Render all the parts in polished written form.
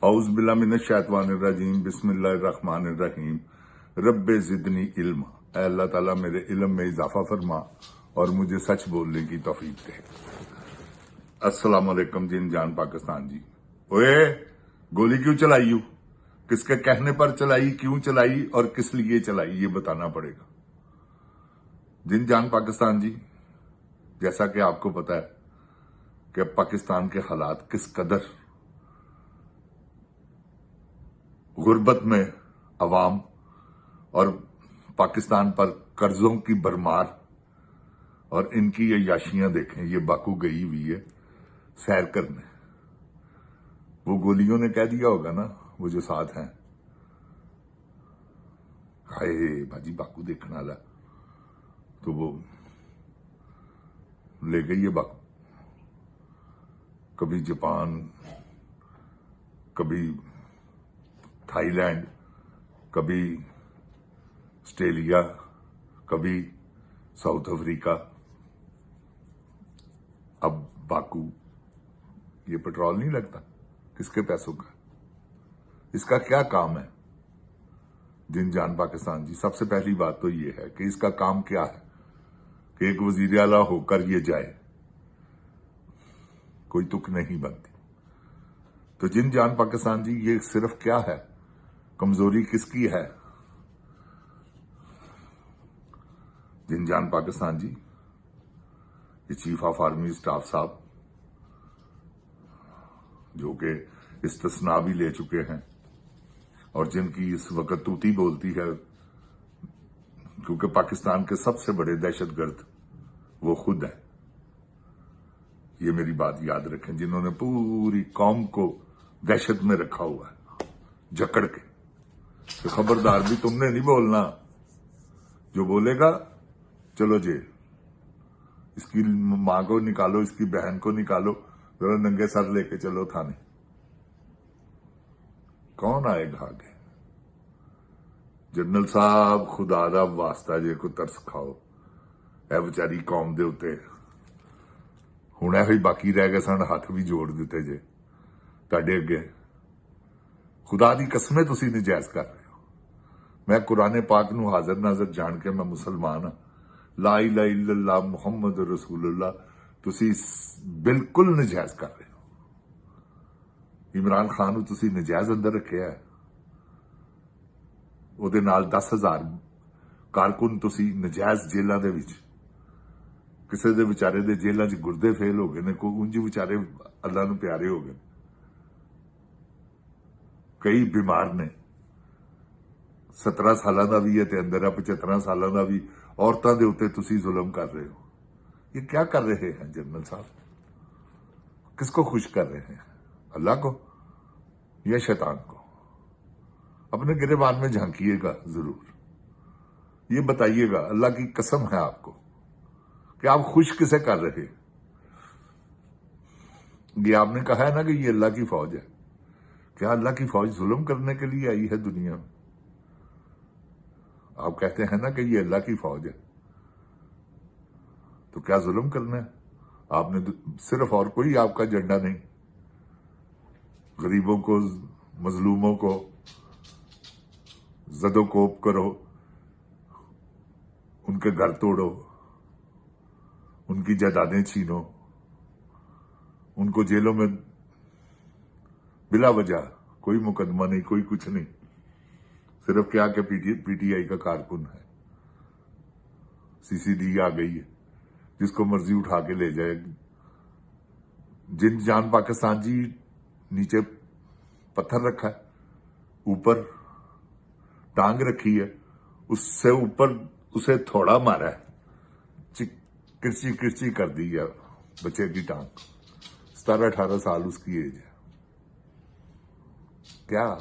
اعوذ باللہ من الشیطان الرجیم بسم اللہ الرحمن الرحیم رب زدنی علم۔ اے اللہ تعالیٰ میرے علم میں اضافہ فرما اور مجھے سچ بولنے کی توفیق دے۔ السلام علیکم جن جان پاکستان جی۔ اوئے گولی کیوں چلائی ہو؟ کس کے کہنے پر چلائی، کیوں چلائی اور کس لیے چلائی، یہ بتانا پڑے گا۔ جن جان پاکستان جی، جیسا کہ آپ کو پتا ہے کہ پاکستان کے حالات کس قدر غربت میں عوام اور پاکستان پر قرضوں کی بھرمار اور ان کی یہ عیاشیاں دیکھیں۔ یہ باکو گئی ہوئی ہے سیر کرنے، وہ گولیوں نے کہہ دیا ہوگا نا، وہ جو ساتھ ہیں، ہائے بھاجی باکو دیکھنا والا، تو وہ لے گئی ہے باکو، کبھی جاپان، کبھی تھائی لینڈ، کبھی آسٹریلیا، کبھی ساؤتھ افریقہ، اب باکو۔ یہ پیٹرول نہیں لگتا، کس کے پیسوں کا؟ اس کا کیا کام ہے؟ جن جان پاکستان جی، سب سے پہلی بات تو یہ ہے کہ اس کا کام کیا ہے کہ ایک وزیر اعلیٰ ہو کر یہ جائے، کوئی تک نہیں بنتی۔ تو جن جان پاکستان جی، یہ صرف کیا ہے، کمزوری کس کی ہے؟ جن جان پاکستان جی، یہ چیف آف آرمی اسٹاف صاحب جو کہ استثناء بھی لے چکے ہیں اور جن کی اس وقت توتی بولتی ہے، کیونکہ پاکستان کے سب سے بڑے دہشت گرد وہ خود ہیں۔ یہ میری بات یاد رکھیں، جنہوں نے پوری قوم کو دہشت میں رکھا ہوا ہے جکڑ کے، کہ خبردار بھی تم نے نہیں بولنا، جو بولے گا چلو جیل، اس کی ماں کو نکالو، اس کی بہن کو نکالو، ذرا ننگے سر لے کے چلو تھانے۔ کون آئے گا آگے؟ جنرل صاحب خدا دا واسطہ جے کو ترس کھاؤ، اے بچاری قوم دے اتے ہن ہوئی باقی رہ گئے سن، ہاتھ بھی جوڑ دیتے جے تاڈے اگے۔ خدا دی قسمیں تسی نجائز کر رہے ہو۔ میں قرآن پاک نو حاضر ناظر جان کے میں مسلمان ہاں، لا الہ الا اللہ محمد رسول اللہ، تسی بالکل نجائز کر رہے ہو۔ عمران خان نو تسی نجائز اندر رکھیا ہے، او دے نال 10,000 کارکن تسی نجائز جیلاں دے وچ، کسے دے بچارے دے جیلاں چ گردے فیل ہو گئے نے، کوئی انج بچارے اللہ نو پیارے ہو گئے، کئی بیمار نے، 17 سالاں دا بھی ہے تے اندر 75 سالاں دا بھی، عورتاں دے اوتے تسی ظلم کر رہے ہو۔ یہ کیا کر رہے ہیں جنرل صاحب؟ کس کو خوش کر رہے ہیں؟ اللہ کو یا شیطان کو؟ اپنے گریبان میں جھانکیے گا ضرور، یہ بتائیے گا، اللہ کی قسم ہے آپ کو، کہ آپ خوش کسے کر رہے؟ یہ آپ نے کہا ہے نا کہ یہ اللہ کی فوج ہے، کیا اللہ کی فوج ظلم کرنے کے لیے آئی ہے دنیا میں؟ آپ کہتے ہیں نا کہ یہ اللہ کی فوج ہے، تو کیا ظلم کرنا ہے آپ نے؟ صرف اور کوئی آپ کا ایجنڈا نہیں، غریبوں کو، مظلوموں کو زد و کوب کرو، ان کے گھر توڑو، ان کی جائیدادیں چھینو، ان کو جیلوں میں بلا وجہ، کوئی مقدمہ نہیں، کوئی کچھ نہیں، صرف کیا کہ پی ٹی آئی کا کارکن ہے، سی سی ڈی آ گئی ہے، جس کو مرضی اٹھا کے لے جائے۔ جن جان پاکستان جی، نیچے پتھر رکھا ہے، اوپر ٹانگ رکھی ہے، اس سے اوپر اسے تھوڑا مارا ہے، کرچی کرچی کر دی ہے بچے کی ٹانگ، 17-18 سال اس کی ایج ہے۔ کیا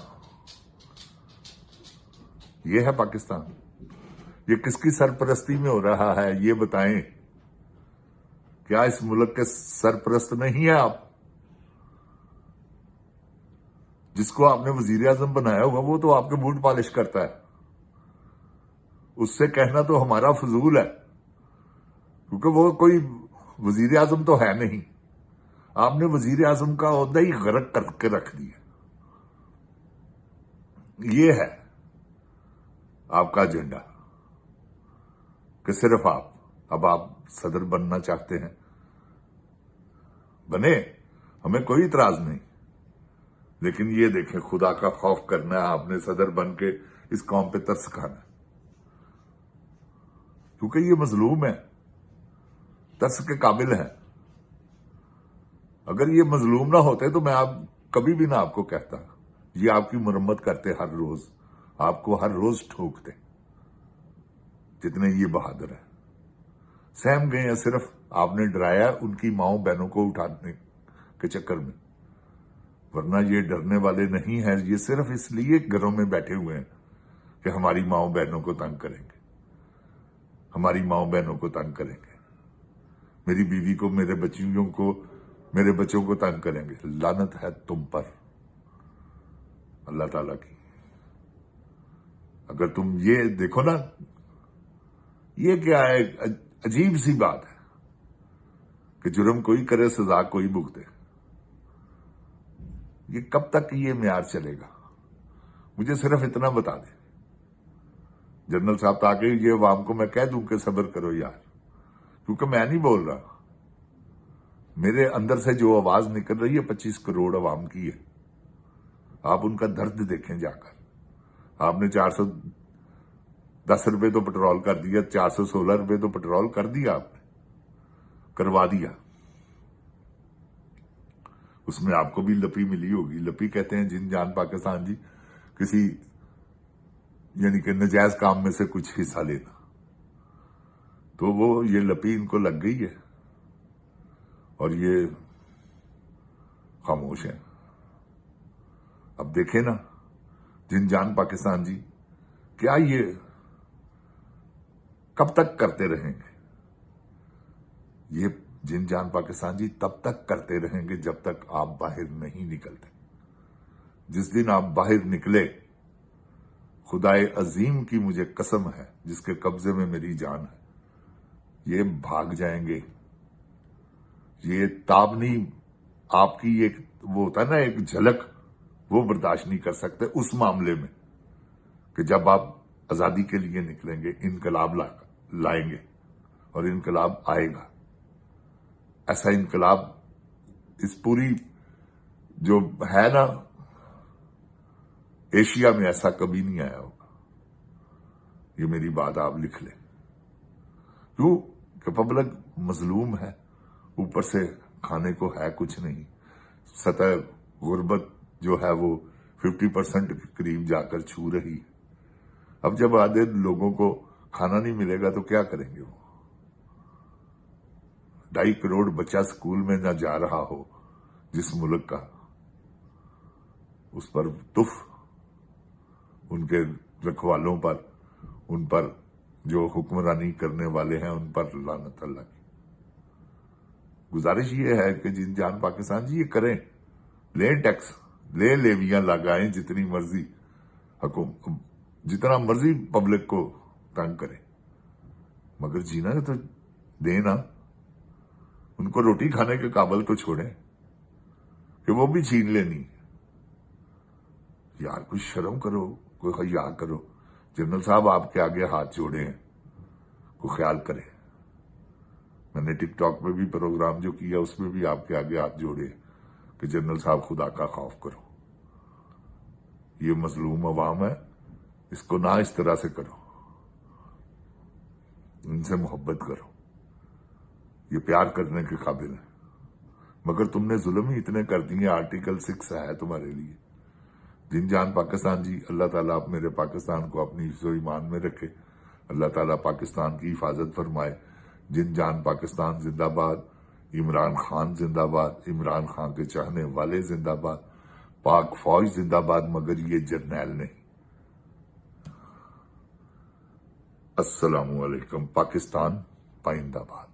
یہ ہے پاکستان؟ یہ کس کی سرپرستی میں ہو رہا ہے یہ بتائیں؟ کیا اس ملک کے سرپرست نہیں ہیں آپ؟ جس کو آپ نے وزیر اعظم بنایا ہوگا وہ تو آپ کے بوٹ پالش کرتا ہے، اس سے کہنا تو ہمارا فضول ہے، کیونکہ وہ کوئی وزیر اعظم تو ہے نہیں۔ آپ نے وزیر اعظم کا عہدہ ہی غرق کر کے رکھ دیا۔ یہ ہے آپ کا ایجنڈا کہ صرف اب آپ صدر بننا چاہتے ہیں، بنے، ہمیں کوئی اعتراض نہیں، لیکن یہ دیکھیں خدا کا خوف کرنا ہے آپ نے صدر بن کے اس قوم پہ ترس کھانا ہے، کیونکہ یہ مظلوم ہے، ترس کے قابل ہے۔ اگر یہ مظلوم نہ ہوتے تو میں کبھی بھی نہ آپ کو کہتا، یہ آپ کی مرمت کرتے ہر روز، آپ کو ہر روز ٹھوکتے، جتنے یہ بہادر ہیں۔ سہم گئے ہیں صرف آپ نے ڈرایا ان کی ماؤں بہنوں کو اٹھانے کے چکر میں، ورنہ یہ ڈرنے والے نہیں ہیں، یہ صرف اس لیے گھروں میں بیٹھے ہوئے ہیں کہ ہماری ماؤں بہنوں کو تنگ کریں گے، ہماری ماؤں بہنوں کو تنگ کریں گے، میری بیوی کو، میرے بچیوں کو، میرے بچوں کو تنگ کریں گے۔ لعنت ہے تم پر اللہ تعالیٰ کی۔ اگر تم یہ دیکھو نا، یہ کیا ہے، عجیب سی بات ہے کہ جرم کوئی کرے سزا کوئی بھگتے۔ یہ کب تک یہ معیار چلے گا؟ مجھے صرف اتنا بتا دیں جنرل صاحب، تاکہ یہ عوام کو میں کہہ دوں کہ صبر کرو یار، کیونکہ میں نہیں بول رہا، میرے اندر سے جو آواز نکل رہی ہے 25 کروڑ عوام کی ہے۔ آپ ان کا درد دیکھیں جا کر۔ آپ نے 410 روپے تو پٹرول کر دیا، 416 روپے تو پٹرول کر دیا، آپ نے کروا دیا۔ اس میں آپ کو بھی لپی ملی ہوگی۔ لپی کہتے ہیں جن جان پاکستان جی، کسی یعنی کہ نجائز کام میں سے کچھ حصہ لینا، تو وہ یہ لپی ان کو لگ گئی ہے اور یہ خاموش ہیں۔ اب دیکھیں نا جن جان پاکستان جی، کیا یہ کب تک کرتے رہیں گے؟ یہ جن جان پاکستان جی تب تک کرتے رہیں گے جب تک آپ باہر نہیں نکلتے۔ جس دن آپ باہر نکلے، خدائے عظیم کی مجھے قسم ہے جس کے قبضے میں میری جان ہے، یہ بھاگ جائیں گے۔ یہ تابنی آپ کی ایک وہ ہوتا ہے نا، ایک جھلک، وہ برداشت نہیں کر سکتے اس معاملے میں کہ جب آپ آزادی کے لیے نکلیں گے، انقلاب لائیں گے، اور انقلاب آئے گا۔ ایسا انقلاب اس پوری جو ہے نا ایشیا میں ایسا کبھی نہیں آیا ہوگا۔ یہ میری بات آپ لکھ لیں، کیوں کہ پبلک مظلوم ہے، اوپر سے کھانے کو ہے کچھ نہیں، سطح غربت جو ہے وہ 50% کے قریب جا کر چھو رہی ہے۔ اب جب آدھے لوگوں کو کھانا نہیں ملے گا تو کیا کریں گے وہ؟ 2.5 کروڑ بچہ سکول میں نہ جا رہا ہو جس ملک کا، اس پر تف، ان کے رکھوالوں پر، ان پر جو حکمرانی کرنے والے ہیں ان پر لعنت اللہ کی۔ گزارش یہ ہے کہ جن جان پاکستان جی یہ کریں، لیں ٹیکس، لیں لیویاں لگائیں جتنی مرضی، جتنا مرضی پبلک کو تنگ کریں، مگر جینا تو دیں نا، ان کو روٹی کھانے کے قابل تو چھوڑیں کہ وہ بھی چھین لینی۔ یار کوئی شرم کرو، کوئی حیا کرو۔ جنرل صاحب آپ کے آگے ہاتھ جوڑے ہیں، کوئی خیال کرے۔ میں نے ٹک ٹاک پہ بھی پروگرام جو کیا اس میں بھی آپ کے آگے ہاتھ جوڑے ہیں کہ جنرل صاحب خدا کا خوف کرو، یہ مظلوم عوام ہے، اس کو نہ اس طرح سے کرو، ان سے محبت کرو، یہ پیار کرنے کے قابل ہے۔ مگر تم نے ظلم ہی اتنے کر دیے، آرٹیکل 6 ہے تمہارے لیے۔ جن جان پاکستان جی، اللہ تعالیٰ آپ میرے پاکستان کو اپنی حفظ و ایمان میں رکھے، اللہ تعالیٰ پاکستان کی حفاظت فرمائے۔ جن جان پاکستان زندہ باد، عمران خان زندہ باد، عمران خان کے چاہنے والے زندہ باد، پاک فوج زندہ باد، مگر یہ جرنیل نہیں۔ السلام علیکم، پاکستان پائندہ باد۔